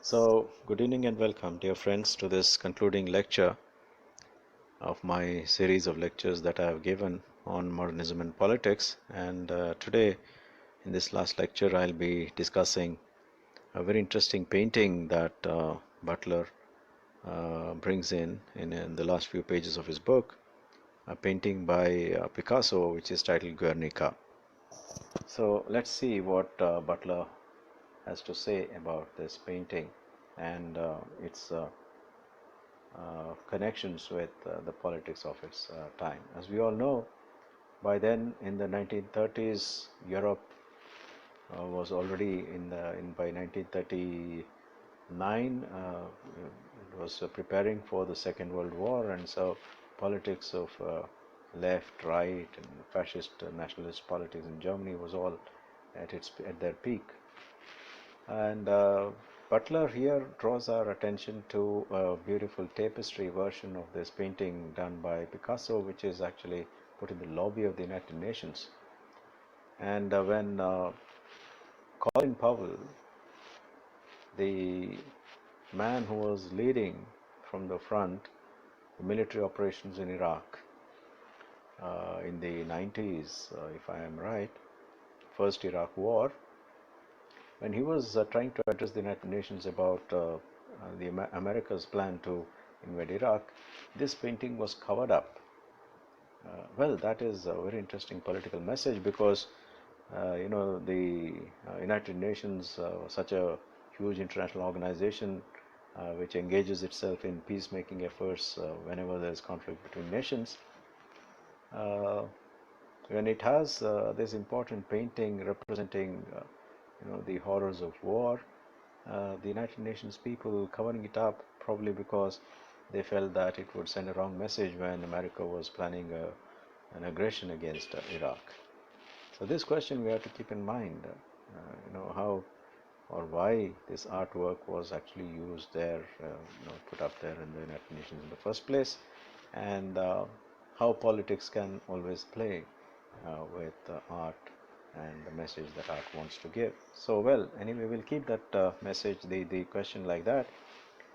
So, good evening and welcome, dear friends, to this concluding lecture of my series of lectures that I have given on modernism and politics. And today, in this last lecture, I'll be discussing a very interesting painting that Butler brings in the last few pages of his book, a painting by Picasso, which is titled Guernica. So, let's see what Butler has to say about this painting and its connections with the politics of its time. As we all know, by then in the 1930s, Europe was already by 1939 it was preparing for the Second World War, and so politics of left, right, and fascist nationalist politics in Germany was all at their peak. And Butler here draws our attention to a beautiful tapestry version of this painting done by Picasso, which is actually put in the lobby of the United Nations. And when Colin Powell, the man who was leading from the front the military operations in Iraq in the 90s, if I am right, first Iraq war, when he was trying to address the United Nations about the America's plan to invade Iraq, this painting was covered up. Well, that is a very interesting political message because the United Nations, such a huge international organization which engages itself in peacemaking efforts whenever there is conflict between nations. When it has this important painting representing the horrors of war, the United Nations people covering it up probably because they felt that it would send a wrong message when America was planning an aggression against Iraq. So this question we have to keep in mind, how or why this artwork was actually used there, put up there in the United Nations in the first place, and how politics can always play with art and the message that art wants to give. So, well, anyway, we'll keep that message, the question like that.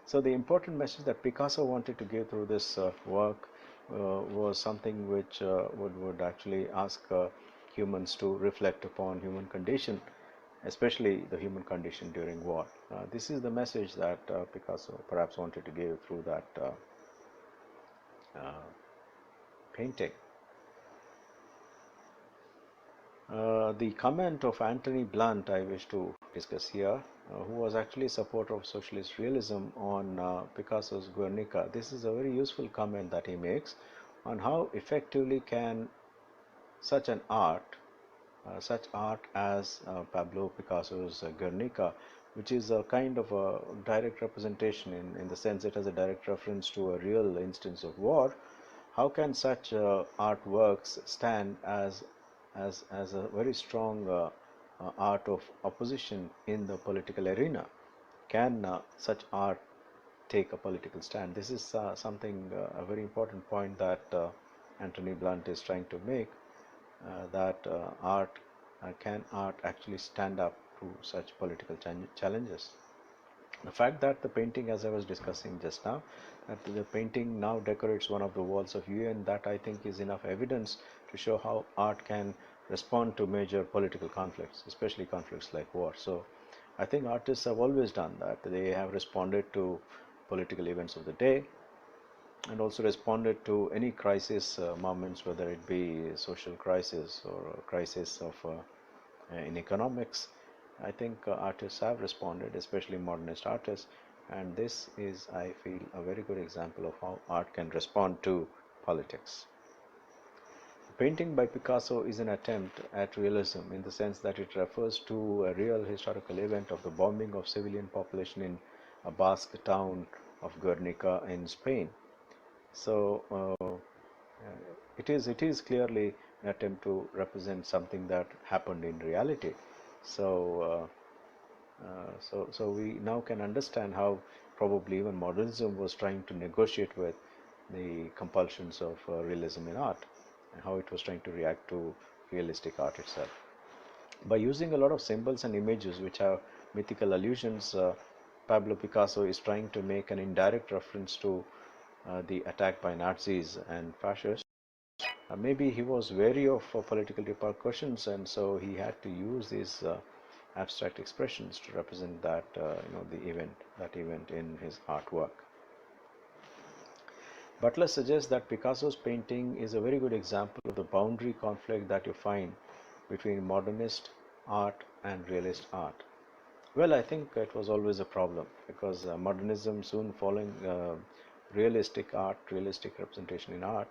So, the important message that Picasso wanted to give through this work was something which would actually ask humans to reflect upon human condition, especially the human condition during war. This is the message that Picasso perhaps wanted to give through that uh, painting. The comment of Anthony Blunt I wish to discuss here, who was actually a supporter of socialist realism on Picasso's Guernica. This is a very useful comment that he makes on how effectively can such an art, such art as Pablo Picasso's Guernica, which is a kind of a direct representation in the sense it has a direct reference to a real instance of war. How can such artworks stand as a very strong art of opposition in the political arena? Can such art take a political stand? This is something, a very important point that Anthony Blunt is trying to make, that can art actually stand up to such political challenges? The fact that the painting, as I was discussing just now, that the painting now decorates one of the walls of UN, that I think is enough evidence to show how art can respond to major political conflicts, especially conflicts like war. So I think artists have always done that. They have responded to political events of the day and also responded to any crisis moments, whether it be social crisis or a crisis of in economics. I think artists have responded, especially modernist artists, and this is, I feel, a very good example of how art can respond to politics. The painting by Picasso is an attempt at realism in the sense that it refers to a real historical event of the bombing of civilian population in a Basque town of Guernica in Spain. So it is clearly an attempt to represent something that happened in reality. So so we now can understand how probably even modernism was trying to negotiate with the compulsions of realism in art, and how it was trying to react to realistic art itself. By using a lot of symbols and images which have mythical allusions, Pablo Picasso is trying to make an indirect reference to the attack by Nazis and fascists. Maybe he was wary of political repercussions, and so he had to use these abstract expressions to represent that that event in his artwork. Butler suggests that Picasso's painting is a very good example of the boundary conflict that you find between modernist art and realist art. Well, I think it was always a problem because modernism, soon following realistic representation in art,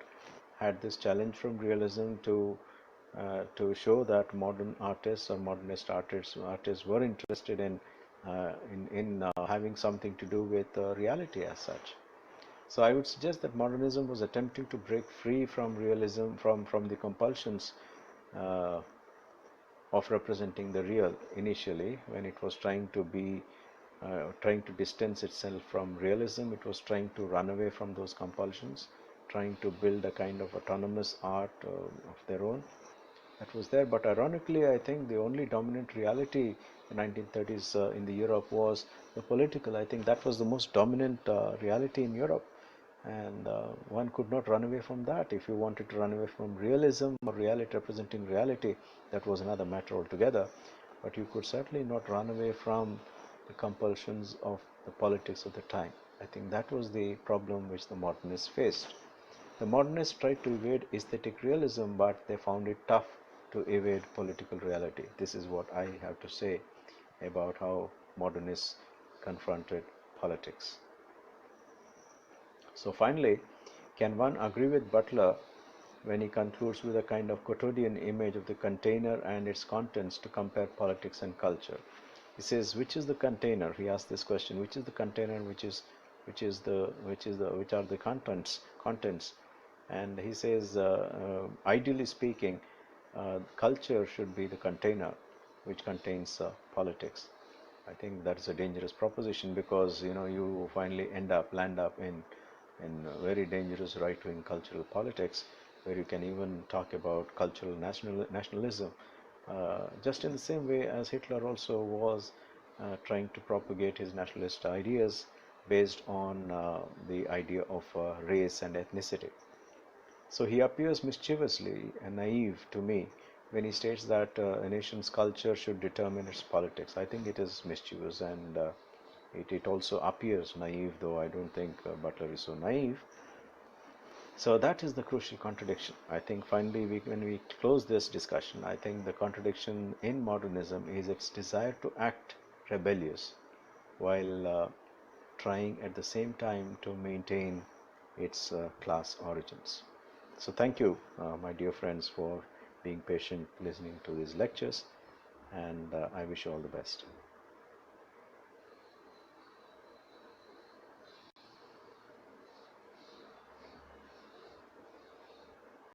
had this challenge from realism to show that modern artists or modernist artists were interested in having something to do with reality as such. So I would suggest that modernism was attempting to break free from realism, from the compulsions uh, of representing the real initially, when it was trying to distance itself from realism. It was trying to run away from those compulsions, trying to build a kind of autonomous art of their own that was there. But ironically, I think the only dominant reality in 1930s in the Europe was the political. I think that was the most dominant reality in Europe, and one could not run away from that. If you wanted to run away from realism or reality representing reality, that was another matter altogether. But you could certainly not run away from the compulsions of the politics of the time. I think that was the problem which the modernists faced. The modernists tried to evade aesthetic realism, but they found it tough to evade political reality. This is what I have to say about how modernists confronted politics. So finally, can one agree with Butler when he concludes with a kind of quotidian image of the container and its contents to compare politics and culture? He says, which is the container? He asks this question: which is the container and which are the contents? And he says, ideally speaking, culture should be the container which contains politics. I think that's a dangerous proposition, because you finally land up in very dangerous right-wing cultural politics, where you can even talk about cultural nationalism, just in the same way as Hitler also was trying to propagate his nationalist ideas based on the idea of race and ethnicity. So he appears mischievously and naive to me when he states that a nation's culture should determine its politics. I think it is mischievous, and it also appears naive, though I don't think Butler is so naive. So that is the crucial contradiction. I think finally, when we close this discussion, I think the contradiction in modernism is its desire to act rebellious while trying at the same time to maintain its class origins. So thank you, my dear friends, for being patient listening to these lectures, and I wish you all the best.